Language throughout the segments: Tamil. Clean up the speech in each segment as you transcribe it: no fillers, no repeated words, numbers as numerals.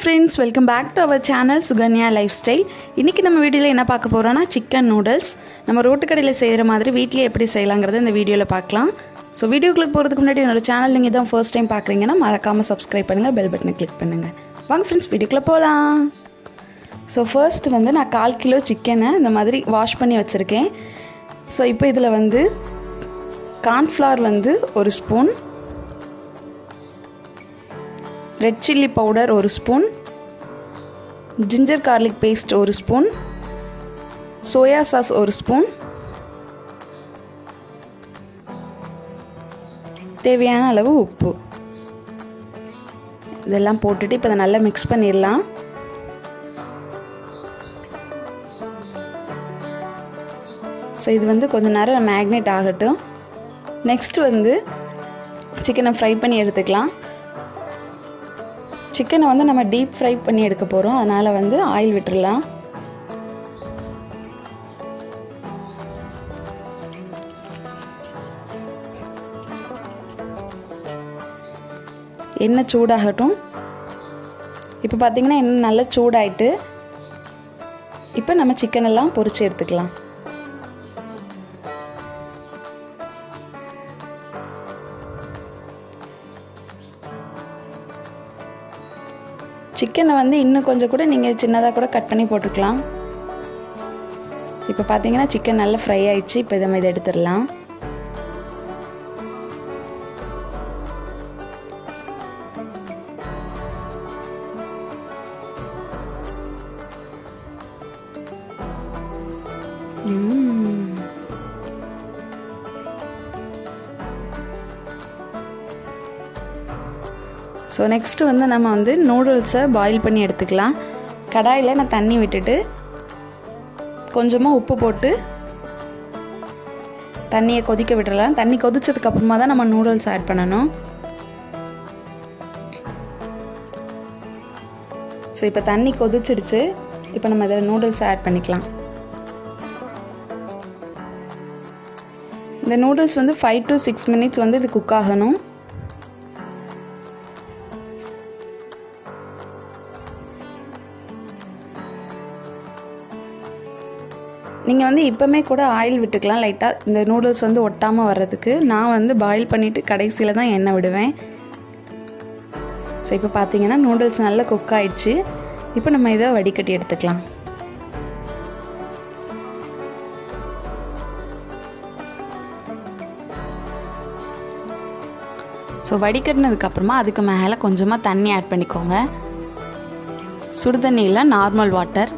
friends, welcome back to our channel Suganya Lifestyle. இன்னைக்கு நம்ம வீடியோல என்ன பார்க்க போறோம்னா chicken noodles. நம்ம ரோட்டு கடையில செய்யற மாதிரி வீட்லயே எப்படி செய்யலாம்ங்கறத இந்த வீடியோல பார்க்கலாம். சோ வீடியோக்குள்ள போறதுக்கு முன்னாடி என்னோட சேனல் நீங்க இதான் first time பார்க்கறீங்கன்னா மறக்காம subscribe பண்ணுங்க, bell button click பண்ணுங்க. வாங்க friends வீடியோக்குள்ள போலாம். சோ first வந்து நான் 1/4 கிலோ chicken இந்த மாதிரி வாஷ் பண்ணி வச்சிருக்கேன். சோ இப்போ இதுல வந்து corn flour வந்து 1 spoon, red chilli powder 1 spoon, ginger garlic paste 1 spoon, soya sauce 1 spoon, தேவையான அளவு உப்பு இதெல்லாம் போட்டுட்டு இப்போ நல்லா mix பண்ணிரலாம். சோ இது வந்து கொஞ்ச நேரம் மேக்னேட் ஆகட்டும். நெக்ஸ்ட் வந்து சிக்கனை ஃப்ரை பண்ணி எடுத்துக்கலாம். சிக்கனை வந்து நம்ம டீப் ஃப்ரை பண்ணி எடுக்க போகிறோம், அதனால் வந்து ஆயில் விட்டுடலாம். எண்ணெய் சூடாகட்டும். இப்போ பார்த்தீங்கன்னா எண்ணெய் நல்லா சூடாயிட்டு இப்போ நம்ம சிக்கன் எல்லாம் பொரிச்சு எடுத்துக்கலாம். சிக்கனை வந்து இன்னும் கொஞ்சம் கூட நீங்கள் சின்னதாக கூட கட் பண்ணி போட்டுக்கலாம். இப்போ பார்த்தீங்கன்னா சிக்கன் நல்லா ஃப்ரை ஆயிடுச்சு. இப்போ இதை எடுத்துடலாம். ஸோ நெக்ஸ்ட்டு வந்து நம்ம வந்து நூடுல்ஸை பாயில் பண்ணி எடுத்துக்கலாம். கடாயில் நான் தண்ணி விட்டுட்டு கொஞ்சமாக உப்பு போட்டு தண்ணியை கொதிக்க விட்டுடலாம். தண்ணி கொதிச்சதுக்கப்புறமா தான் நம்ம நூடுல்ஸ் ஆட் பண்ணணும். ஸோ இப்போ தண்ணி கொதிச்சிடுச்சு. இப்போ நம்ம இதில் நூடுல்ஸ் ஆட் பண்ணிக்கலாம். இந்த நூடுல்ஸ் வந்து 5 to 6 minutes வந்து இது குக் ஆகணும். நீங்கள் வந்து இப்போமே கூட ஆயில் விட்டுக்கலாம் லைட்டாக, இந்த நூடுல்ஸ் வந்து ஒட்டாமல் வர்றதுக்கு. நான் வந்து பாயில் பண்ணிவிட்டு கடைசியில் தான் எண்ணெய் விடுவேன். ஸோ இப்போ பார்த்தீங்கன்னா நூடுல்ஸ் நல்லா குக் ஆயிடுச்சு. இப்போ நம்ம இதை வடிகட்டி எடுத்துக்கலாம். ஸோ வடிகட்டினதுக்கப்புறமா அதுக்கு மேலே கொஞ்சமாக தண்ணி ஆட் பண்ணிக்கோங்க. சுடுதண்ணியில் நார்மல் வாட்டர்,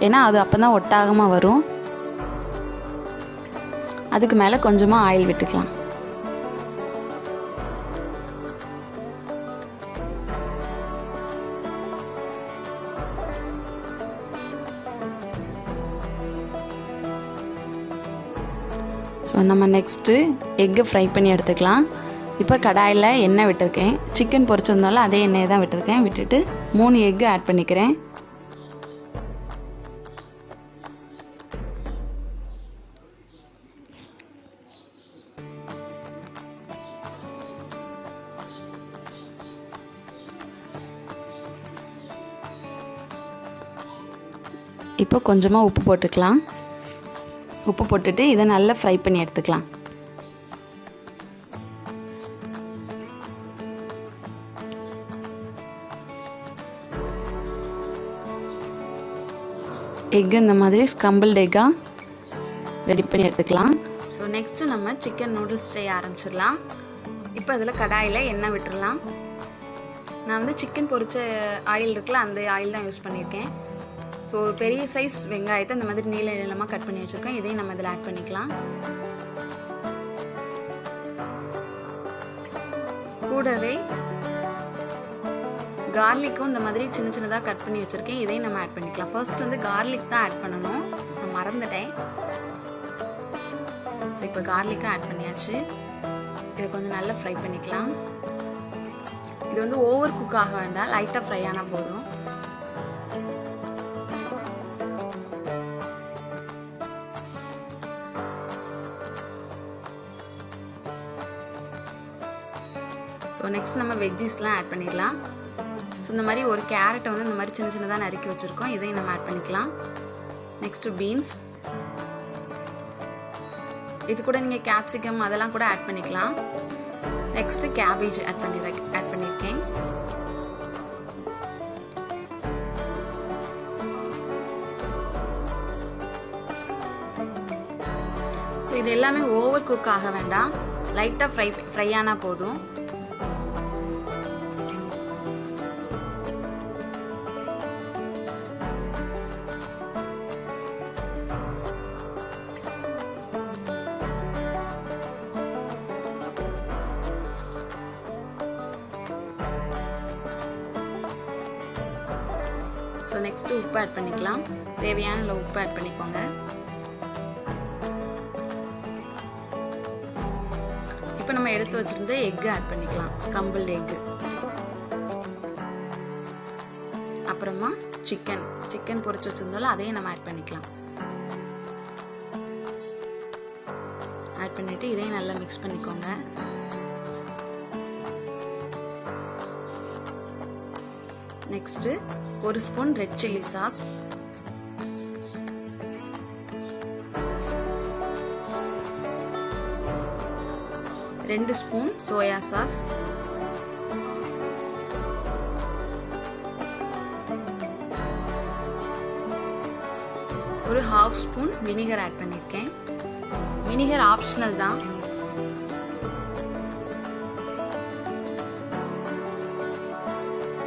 ஏன்னா அது அப்போ தான் ஒட்டாகமாக வரும். அதுக்கு மேலே கொஞ்சமாக ஆயில் விட்டுக்கலாம். ஸோ நம்ம நெக்ஸ்ட்டு எக்கை ஃப்ரை பண்ணி எடுத்துக்கலாம். இப்போ கடாயில் எண்ணெய் விட்டுருக்கேன். சிக்கன் பொரிச்சிருந்தாலும் அதே எண்ணெயை தான் விட்டுருக்கேன். விட்டுட்டு 3 எக்கு ஆட் பண்ணிக்கிறேன். இப்போ கொஞ்சமாக உப்பு போட்டுக்கலாம். உப்பு போட்டுட்டு இதை நல்லா ஃப்ரை பண்ணி எடுத்துக்கலாம். எக் இந்த மாதிரி ஸ்க்ரம்பிள்டு எக்காக ரெடி பண்ணி எடுத்துக்கலாம். ஸோ நெக்ஸ்ட்டு நம்ம சிக்கன் நூடுல்ஸ் செய்ய ஆரம்பிச்சிடலாம். இப்போ அதில் கடாயில் எண்ணெய் விட்டுடலாம். நான் வந்து சிக்கன் பொரிச்ச ஆயில் இருக்குல்ல, அந்த ஆயில் தான் யூஸ் பண்ணியிருக்கேன். ஸோ ஒரு பெரிய சைஸ் வெங்காயத்தை இந்த மாதிரி நீள நீளமாக கட் பண்ணி வச்சுருக்கேன். இதையும் நம்ம இதில் ஆட் பண்ணிக்கலாம். கூடவே கார்லிக்கும் இந்த மாதிரி சின்ன சின்னதாக கட் பண்ணி வச்சுருக்கேன். இதையும் நம்ம ஆட் பண்ணிக்கலாம். ஃபர்ஸ்ட் வந்து கார்லிக் தான் ஆட் பண்ணணும், நான் மறந்துட்டேன். ஸோ இப்போ கார்லிக்கும் ஆட் பண்ணியாச்சு. இதை கொஞ்சம் நல்லா ஃப்ரை பண்ணிக்கலாம். இது வந்து ஓவர் குக் ஆக வேண்டாம், லைட்டாக ஃப்ரை ஆனால் போதும். ஸோ நெக்ஸ்ட் நம்ம வெஜ்ஜீஸ்லாம் ஆட் பண்ணிடலாம். ஸோ இந்த மாதிரி ஒரு கேரட்டை வந்து இந்த மாதிரி சின்ன சின்னதாக நறுக்கி வச்சுருக்கோம், இதையும் நம்ம ஆட் பண்ணிக்கலாம். நெக்ஸ்ட்டு பீன்ஸ், இது கூட நீங்கள் கேப்சிகம் அதெல்லாம் கூட ஆட் பண்ணிக்கலாம். நெக்ஸ்ட்டு கேபேஜ் ஆட் பண்ணியிருக்கேன். ஸோ இது எல்லாமே ஓவர் குக் ஆக வேண்டாம், லைட்டாக ஃப்ரை ஆனால் போதும். ஸோ நெக்ஸ்ட்டு உப்பு ஆட் பண்ணிக்கலாம். தேவையான உப்பு ஆட் பண்ணிக்கோங்க. இப்போ நம்ம எடுத்து வச்சிருந்த எக் ஆட் பண்ணிக்கலாம், ஸ்க்ரம்பிள்டு எக். அப்புறமா சிக்கன் பொரிச்சு வச்சிருந்தோம்ல, அதையும் நம்ம ஆட் பண்ணிக்கலாம். ஆட் பண்ணிட்டு இதையும் நல்லா மிக்ஸ் பண்ணிக்கோங்க. Next 1 spoon red chilli sauce, 2 spoon soya sauce, 1/2 spoon vinegar add பண்ணியிருக்கேன். வினிகர் ஆப்ஷனல் தான்.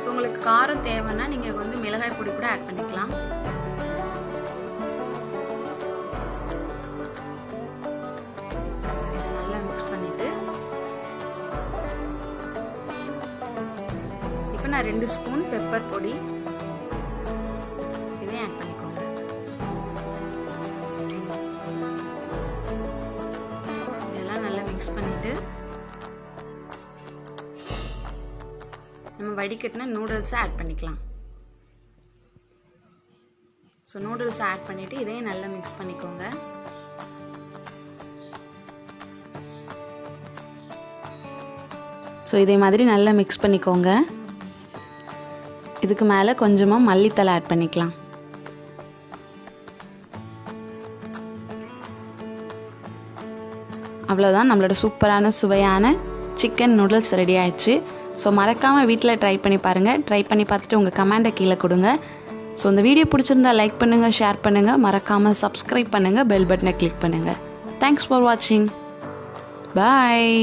ஸோ உங்களுக்கு காரம் தேவைன்னா நீங்கள் வந்து மிளகாய் பொடி கூட ஆட் பண்ணிக்கலாம். இதை நல்லா மிக்ஸ் பண்ணிட்டு இப்போ நான் 2 ஸ்பூன் பெப்பர் பொடி இதையும் ஆட் பண்ணிக்கோங்க. இதெல்லாம் நல்லா மிக்ஸ் பண்ணிட்டு நம்ம வடிகட்டின நூடுல்ஸை ஆட் பண்ணிக்கலாம். ஸோ நூடுல்ஸை ஆட் பண்ணிவிட்டு இதையும் நல்லா மிக்ஸ் பண்ணிக்கோங்க. ஸோ இதே மாதிரி நல்லா மிக்ஸ் பண்ணிக்கோங்க. இதுக்கு மேலே கொஞ்சமாக மல்லித்தலை ஆட் பண்ணிக்கலாம். அவ்வளோதான், நம்மளோட சூப்பரான சுவையான சிக்கன் நூடுல்ஸ் ரெடி ஆயிடுச்சு. ஸோ மறக்காமல் வீட்டில் ட்ரை பண்ணி பாருங்கள். ட்ரை பண்ணி பார்த்துட்டு உங்கள் கமெண்ட்டை கீழே கொடுங்க. ஸோ இந்த வீடியோ பிடிச்சிருந்தா லைக் பண்ணுங்கள், ஷேர் பண்ணுங்கள், மறக்காமல் சப்ஸ்கிரைப் பண்ணுங்கள், பெல் பட்டனை கிளிக் பண்ணுங்கள். தேங்க்ஸ் ஃபார் வாட்சிங். பாய்.